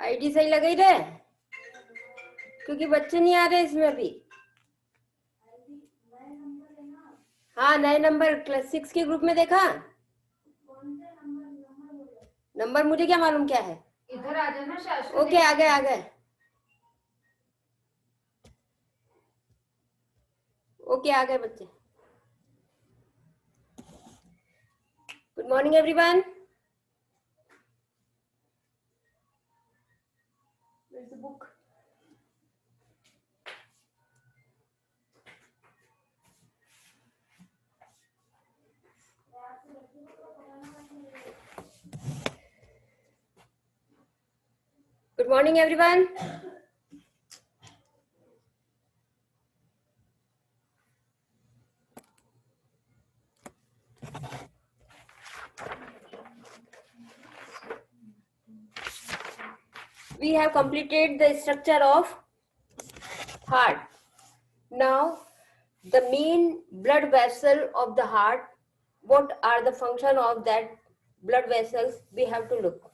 ID सही लगी रहे, क्योंकि बच्चे नहीं आ रहे इसमें अभी। हाँ, नए नंबर क्लास 6 के ग्रुप में देखा। नंबर मुझे क्या मालूम क्या है। इधर आ जाना शाशु। ओके, आ गए आ गए। ओके, आ गए बच्चे। Good morning everyone. Where's the book? Good morning everyone. We have completed the structure of heart. Now the main blood vessel of the heart, what are the function of that blood vessels, we have to look.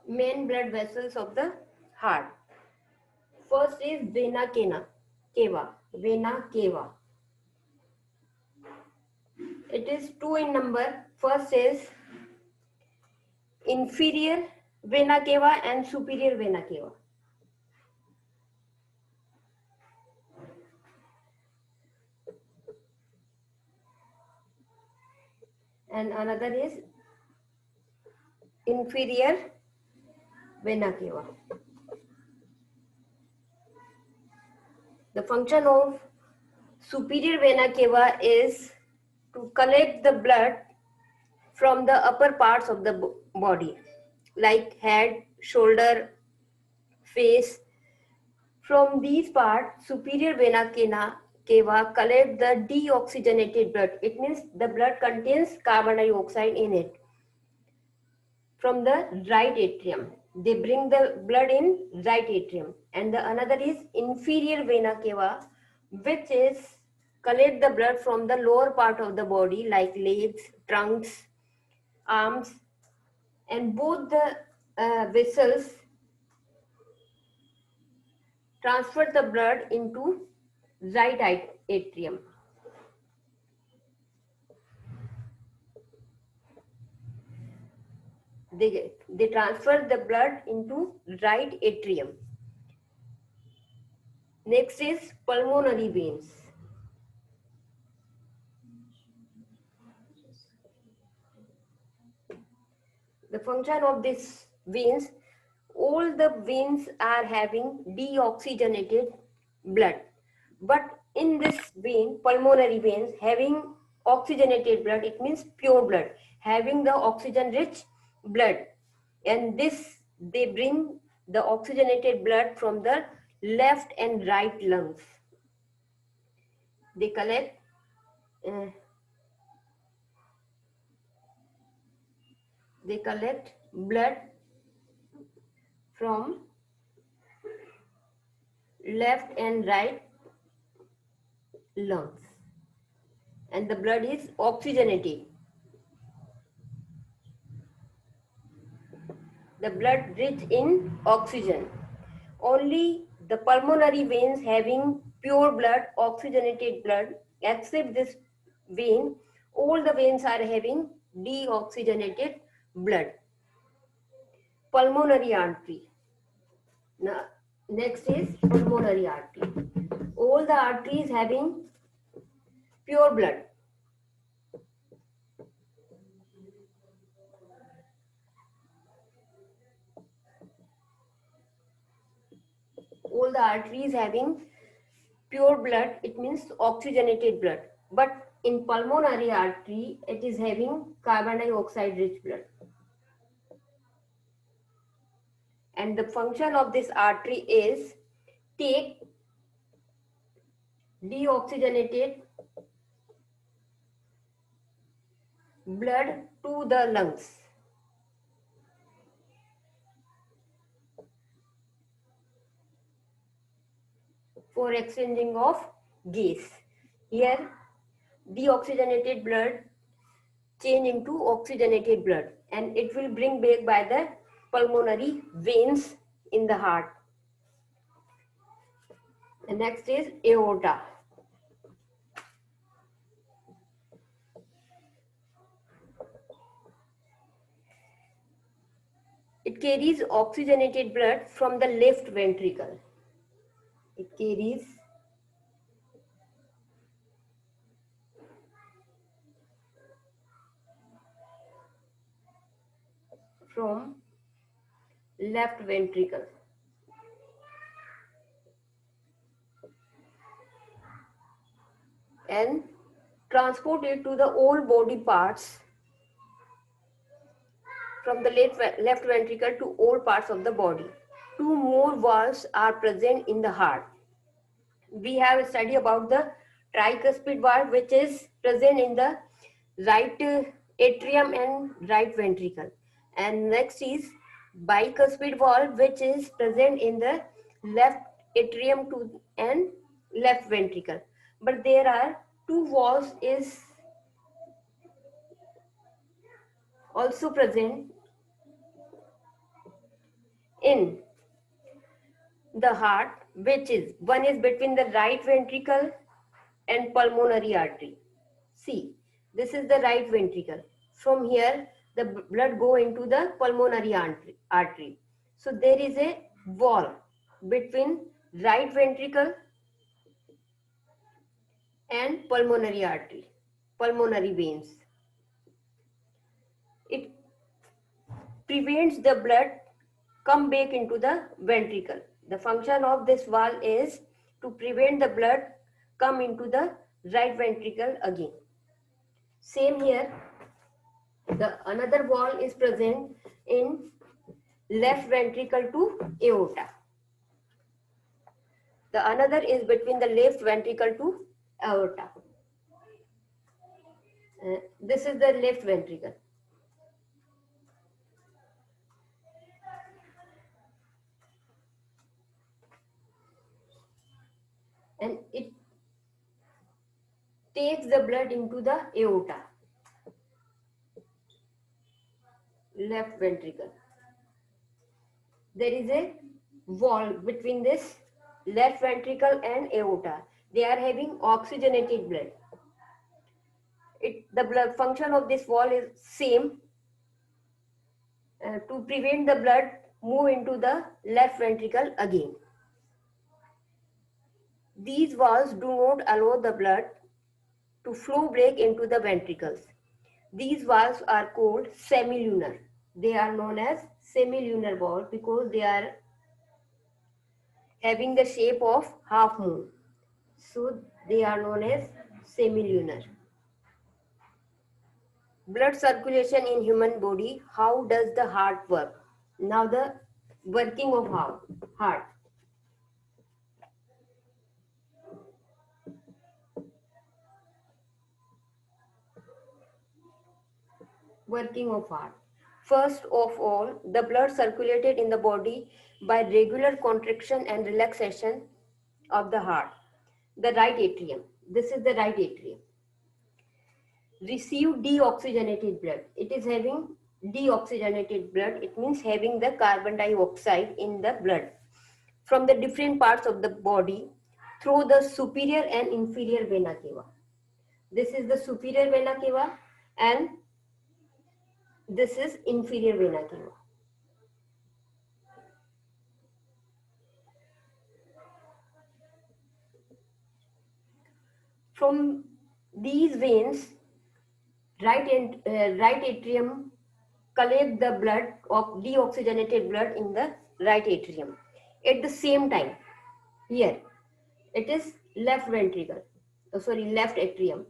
Main blood vessels of the heart. First is vena cava. Vena cava. It is two in number. First is inferior vena cava and superior vena cava. And another is inferior vena cava. The function of superior vena cava is to collect the blood from the upper parts of the body, like head, shoulder, face. From these parts, superior vena cava collect the deoxygenated blood. It means the blood contains carbon dioxide in it. From the right atrium, they bring the blood in right atrium. And the another is inferior vena cava, which is collect the blood from the lower part of the body, like legs, trunks, arms, and both the vessels transfer the blood into right atrium. They transfer the blood into right atrium. Next is pulmonary veins. The function of these veins, all the veins are having deoxygenated blood, but in this vein, pulmonary veins, having oxygenated blood, it means pure blood, having the oxygen rich blood, and this they bring the oxygenated blood from the left and right lungs. They collect blood from left and right lungs, and the blood is oxygenated. The blood rich in oxygen. Only the pulmonary veins having pure blood, oxygenated blood, except this vein, all the veins are having deoxygenated blood. Pulmonary artery. Now, next is pulmonary artery. All the arteries having pure blood. All the arteries having pure blood, it means oxygenated blood. But in pulmonary artery, it is having carbon dioxide rich blood. And the function of this artery is take deoxygenated blood to the lungs. for exchanging of gas. Here deoxygenated blood change into oxygenated blood, and it will bring back by the pulmonary veins in the heart. The next is aorta. It carries oxygenated blood from the left ventricle. It carries from left ventricle and transport it to the all body parts from the left ventricle to all parts of the body. Two more valves are present in the heart. We have a study about the tricuspid valve, which is present in the right atrium and right ventricle. And next is bicuspid valve, which is present in the left atrium and left ventricle. But there are two valves is also present in the heart, which is one is between the right ventricle and pulmonary artery. See, this is the right ventricle. From here, the blood go into the pulmonary artery. So there is a wall between right ventricle and pulmonary artery, pulmonary veins. It prevents the blood come back into the ventricle. The function of this valve is to prevent the blood come into the right ventricle again. Same here, the another valve is present in left ventricle to aorta. The another is between the left ventricle to aorta. This is the left ventricle. And it takes the blood into the aorta, left ventricle. There is a wall between this left ventricle and aorta. They are having oxygenated blood. The blood function of this wall is same, to prevent the blood move into the left ventricle again. These valves do not allow the blood to flow back into the ventricles. These valves are called semilunar. They are known as semilunar valves because they are having the shape of half moon. So they are known as semilunar. Blood circulation in human body. How does the heart work? Now the working of heart. Working of heart. First of all, the blood circulated in the body by regular contraction and relaxation of the heart. The right atrium. This is the right atrium. Receive deoxygenated blood. It is having deoxygenated blood. It means having the carbon dioxide in the blood from the different parts of the body through the superior and inferior vena cava. This is the superior vena cava and this is inferior vena cava. From these veins, right atrium collect the blood of deoxygenated blood in the right atrium. At the same time, here it is left ventricle. Left atrium.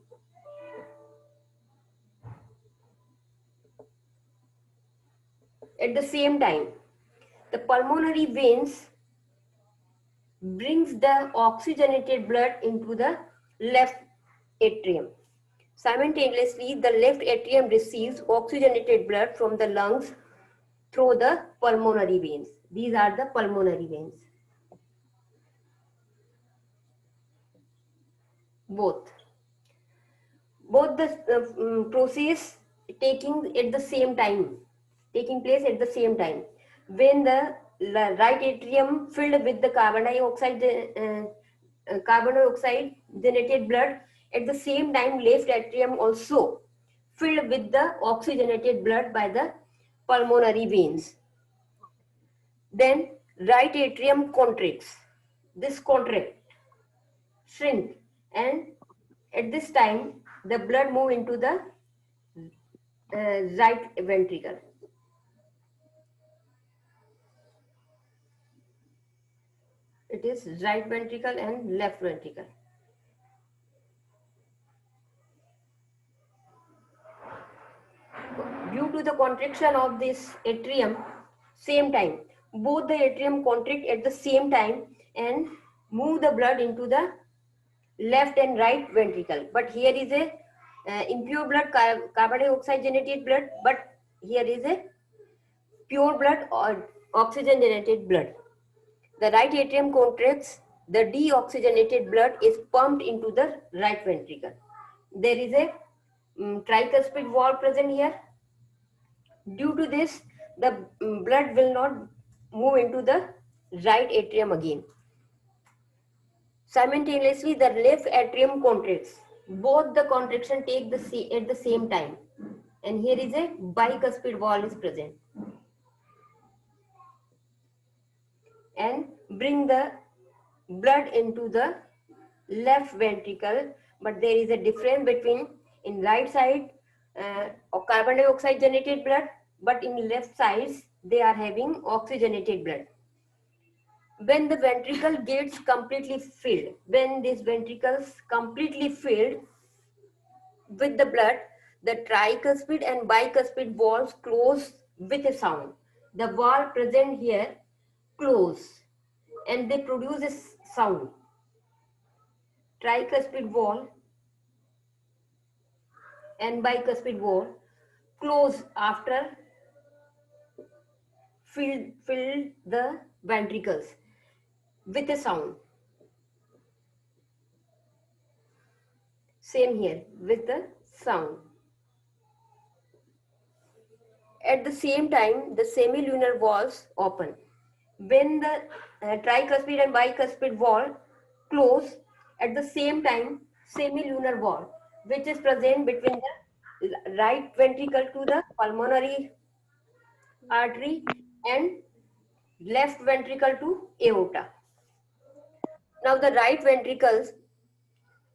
At the same time, the pulmonary veins brings the oxygenated blood into the left atrium. Simultaneously, the left atrium receives oxygenated blood from the lungs through the pulmonary veins. These are the pulmonary veins. both. Both the process taking place at the same time. When the right atrium filled with the carbon dioxide generated blood, at the same time left atrium also filled with the oxygenated blood by the pulmonary veins. Then right atrium contracts. This shrink, and at this time the blood move into the right ventricle. It is right ventricle and left ventricle. Due to the contraction of this atrium, same time, both the atrium contract at the same time and move the blood into the left and right ventricle. But here is a impure blood, carbon dioxide generated blood, but here is a pure blood or oxygen generated blood. The right atrium contracts, the deoxygenated blood is pumped into the right ventricle. There is a tricuspid valve present here. Due to this, the blood will not move into the right atrium again. Simultaneously, the left atrium contracts. Both the contraction at the same time. And here is a bicuspid valve is present. And bring the blood into the left ventricle, but there is a difference between in right side of carbon dioxide generated blood, but in left sides they are having oxygenated blood. When the ventricle gets completely filled, when these ventricles completely filled with the blood, the tricuspid and bicuspid valves close with a sound. The valve present here close and they produce a sound. Tricuspid valve and bicuspid valve close after fill the ventricles with a sound. Same here with the sound. At the same time, the semilunar valves open. When the tricuspid and bicuspid valve close, at the same time, semilunar valve, which is present between the right ventricle to the pulmonary artery and left ventricle to aorta. Now the right ventricles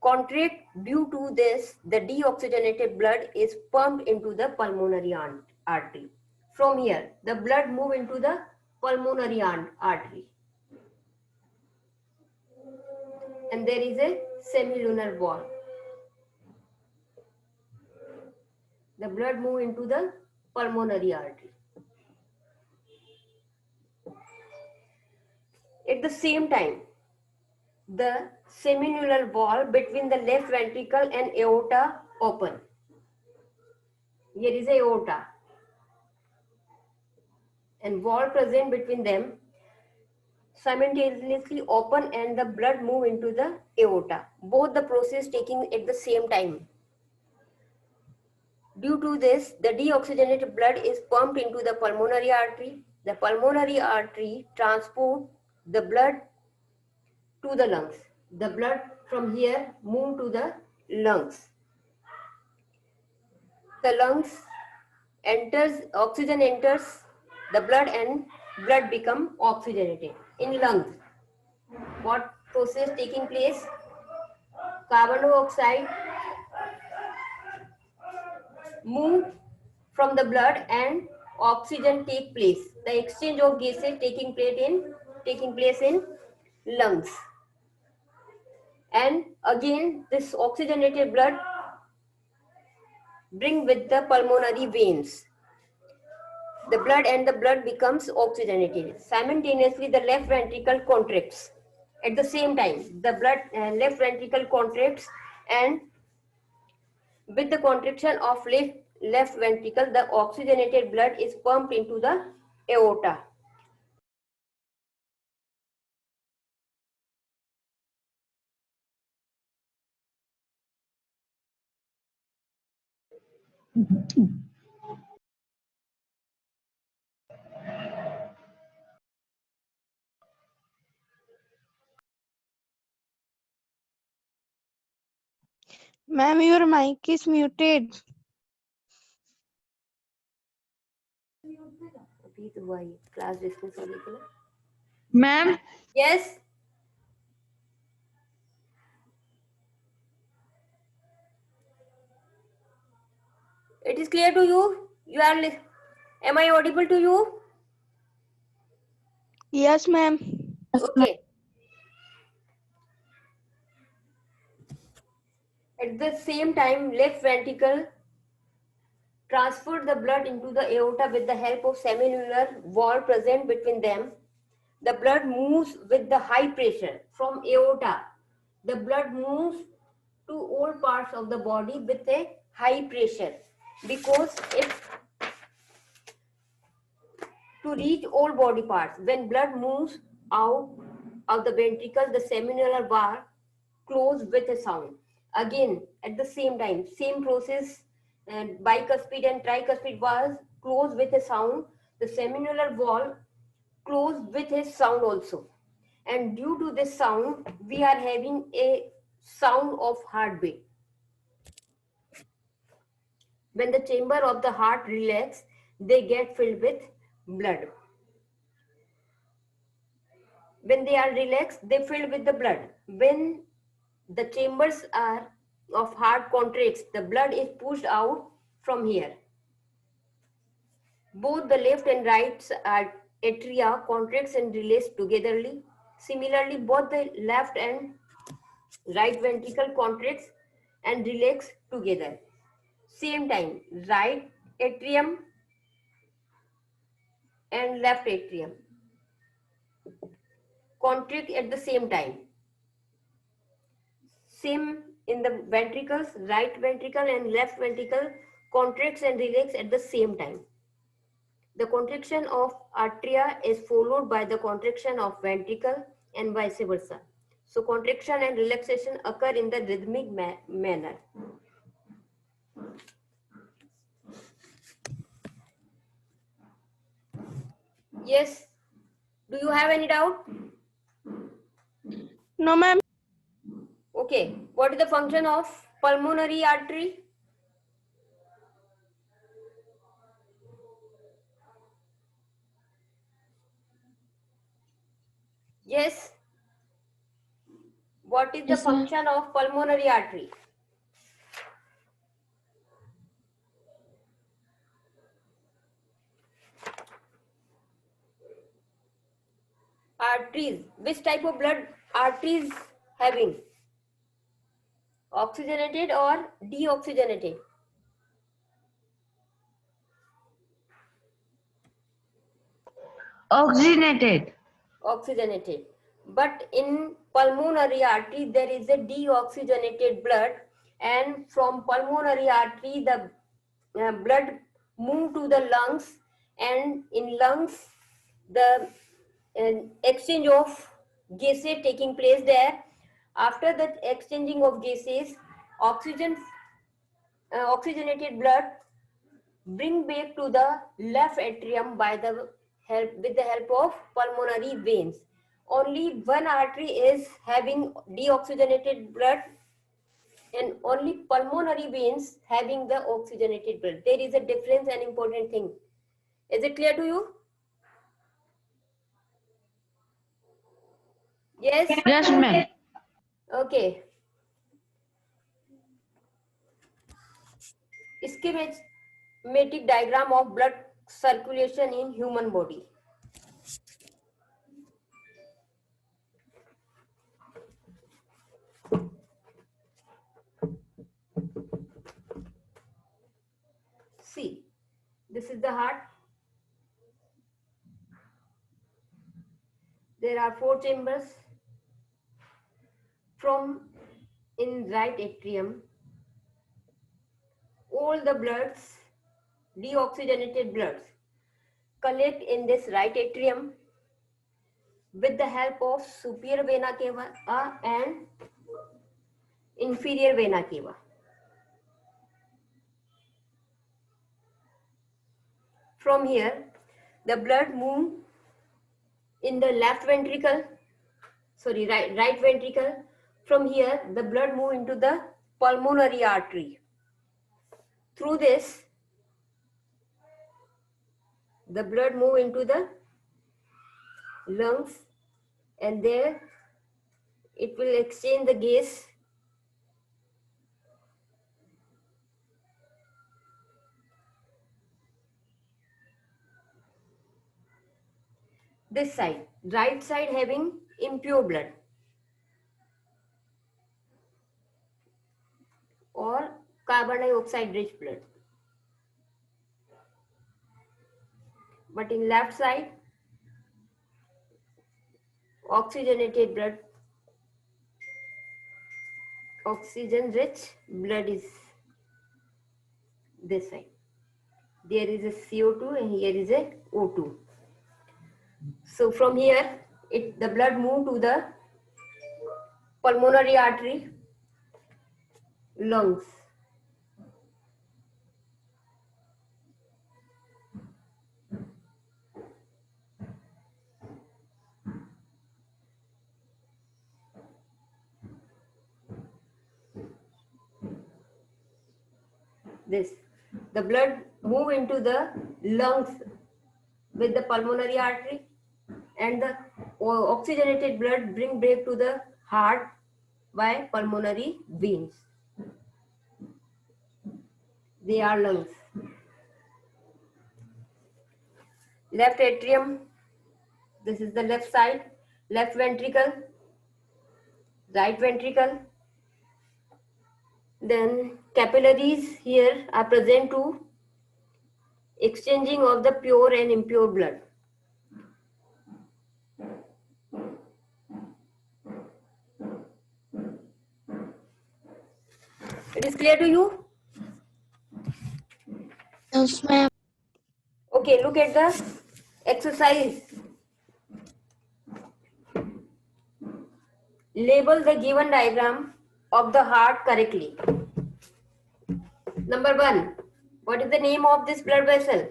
contract. Due to this, the deoxygenated blood is pumped into the pulmonary artery. From here, the blood move into the pulmonary artery. And there is a semilunar valve. The blood move into the pulmonary artery. At the same time, the semilunar valve between the left ventricle and aorta open. Here is aorta and valve present between them simultaneously open and the blood move into the aorta. Both the process taking at the same time. Due to this, the deoxygenated blood is pumped into the pulmonary artery. The pulmonary artery transport the blood to the lungs. The blood from here move to the lungs. The lungs oxygen enters the blood and blood become oxygenated. In lungs, what process taking place? Carbon dioxide move from the blood and oxygen take place. The exchange of gases taking place in lungs. And again, this oxygenated blood bring with the pulmonary veins. The blood becomes oxygenated. Simultaneously, the left ventricle contracts. At the same time, the left ventricle contracts, and with the contraction of left ventricle, the oxygenated blood is pumped into the aorta. Ma'am, your mic is muted. अभी तो हुआ ये class discuss होने के लिए. Ma'am, Yes. It is clear to you. You are. Am I audible to you? Yes, ma'am. Okay. At the same time, left ventricle transferred the blood into the aorta with the help of semilunar wall present between them. The blood moves with the high pressure from aorta. The blood moves to all parts of the body with a high pressure because it to reach all body parts. When blood moves out of the ventricle, the semilunar bar close with a sound. Again, at the same time, same process, and bicuspid and tricuspid bars close with a sound. The semilunar wall close with a sound also. And due to this sound, we are having a sound of heartbeat. When the chamber of the heart relax, they get filled with blood. When they are relaxed, they fill with the blood. When the chambers are of heart contracts, the blood is pushed out from here. Both the left and right atria contracts and relax togetherly. Similarly, both the left and right ventricle contracts and relax together. Same time, right atrium and left atrium contract at the same time. Same in the ventricles, right ventricle and left ventricle contracts and relax at the same time. The contraction of atria is followed by the contraction of ventricle and vice versa. So contraction and relaxation occur in the rhythmic manner. Yes. Do you have any doubt? No, ma'am. Okay. What is the function of pulmonary artery? Yes. What is the Yes, ma'am. function of pulmonary artery? Arteries. Which type of blood arteries having? Oxygenated or deoxygenated? Oxygenated. Oxygenated. But in pulmonary artery, there is a deoxygenated blood, and from pulmonary artery, the blood move to the lungs, and in lungs, the exchange of gases taking place there. After the exchanging of gases, oxygenated blood bring back to the left atrium by the help with the help of pulmonary veins. Only one artery is having deoxygenated blood and only pulmonary veins having the oxygenated blood. There is a difference and important thing. Is it clear to you? Yes? Yes, ma'am. Okay. Schematic diagram of blood circulation in human body. See, this is the heart. There are 4 chambers. From in right atrium, all the bloods, deoxygenated bloods, collect in this right atrium with the help of superior vena cava and inferior vena cava. From here, the blood move in the left ventricle, sorry, right ventricle. From here, the blood move into the pulmonary artery. Through this, the blood move into the lungs, and there it will exchange the gas this side, right side having impure blood or carbon dioxide rich blood, but in left side oxygenated blood, oxygen rich blood is this side. There is a CO2 and here is a O2. So from here, the blood move to the pulmonary artery, lungs. This, the blood move into the lungs with the pulmonary artery, and the oxygenated blood bring back to the heart by pulmonary veins. They are lungs. Left atrium, this is the left side, left ventricle, right ventricle. Then capillaries here are present to exchanging of the pure and impure blood. It is clear to you? Yes, ma'am. Okay, look at the exercise. Label the given diagram of the heart correctly. Number 1, what is the name of this blood vessel?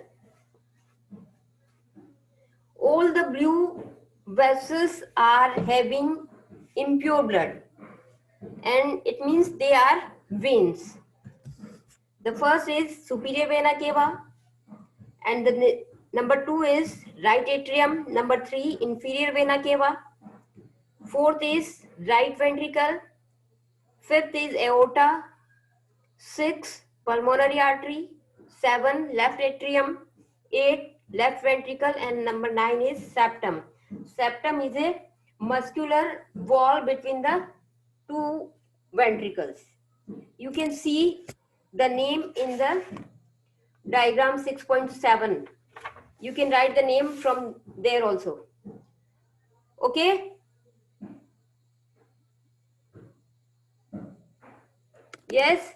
All the blue vessels are having impure blood, and it means they are veins. The first is superior vena cava, and the number 2 is right atrium, number 3 inferior vena cava, 4th is right ventricle, 5th is aorta, 6 pulmonary artery, 7 left atrium, 8 left ventricle, and number 9 is septum. Septum is a muscular wall between the two ventricles. You can see the name in the diagram 6.7. You can write the name from there also. Okay? Yes?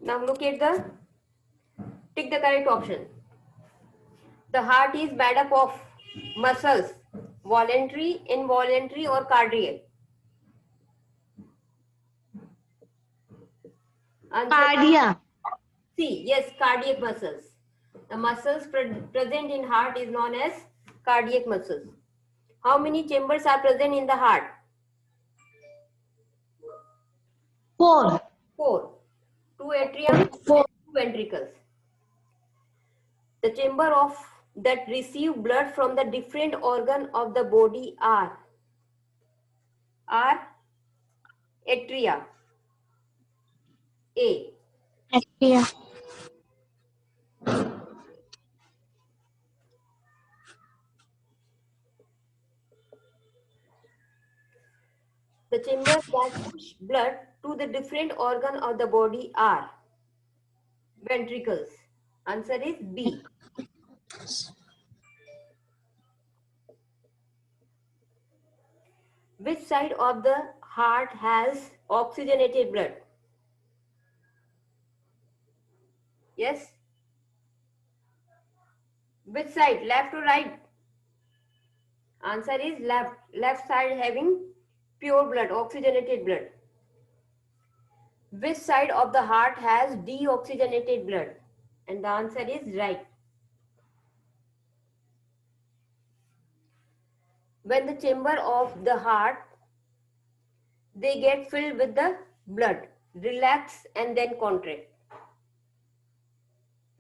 Now look at tick the correct option. The heart is made up of muscles, voluntary, involuntary, or cardiac. Answer Cardia. C. Yes, cardiac muscles. The muscles present in heart is known as cardiac muscles. How many chambers are present in the heart? 4. 4. 2 atrium, 4. 2 ventricles. The chamber of that receive blood from the different organ of the body are atria. A. Atria. The chambers that push blood to the different organ of the body are ventricles. Answer is B. Which side of the heart has oxygenated blood? Yes? Which side, left or right? Answer is left. Left side having pure blood, oxygenated blood. Which side of the heart has deoxygenated blood? And the answer is right. When the chamber of the heart, they get filled with the blood, relax and then contract.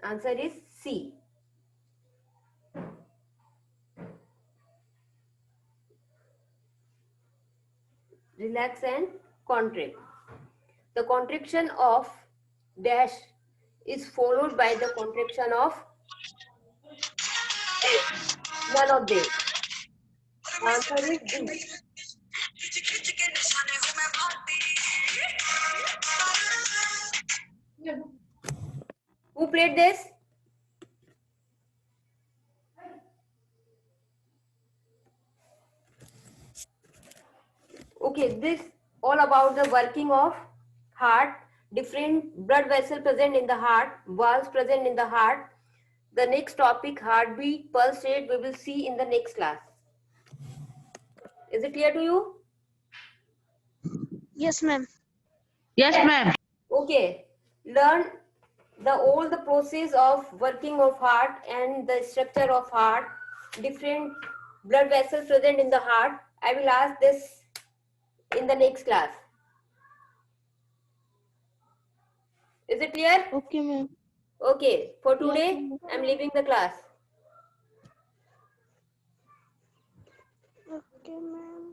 Answer is C. Relax and contract. The contraction of dash is followed by the contraction of none of them. Answer is D. Who played this? Okay, this all about the working of heart, different blood vessel present in the heart, valves present in the heart. The next topic, heartbeat, pulse rate, we will see in the next class. Is it clear to you? Yes, ma'am. Yes, ma'am. Okay, learn all the process of working of heart and the structure of heart, different blood vessels present in the heart. I will ask this in the next class. Is it clear? Okay, ma'am. Okay, for Yes, today, ma'am. I'm leaving the class. Okay, ma'am.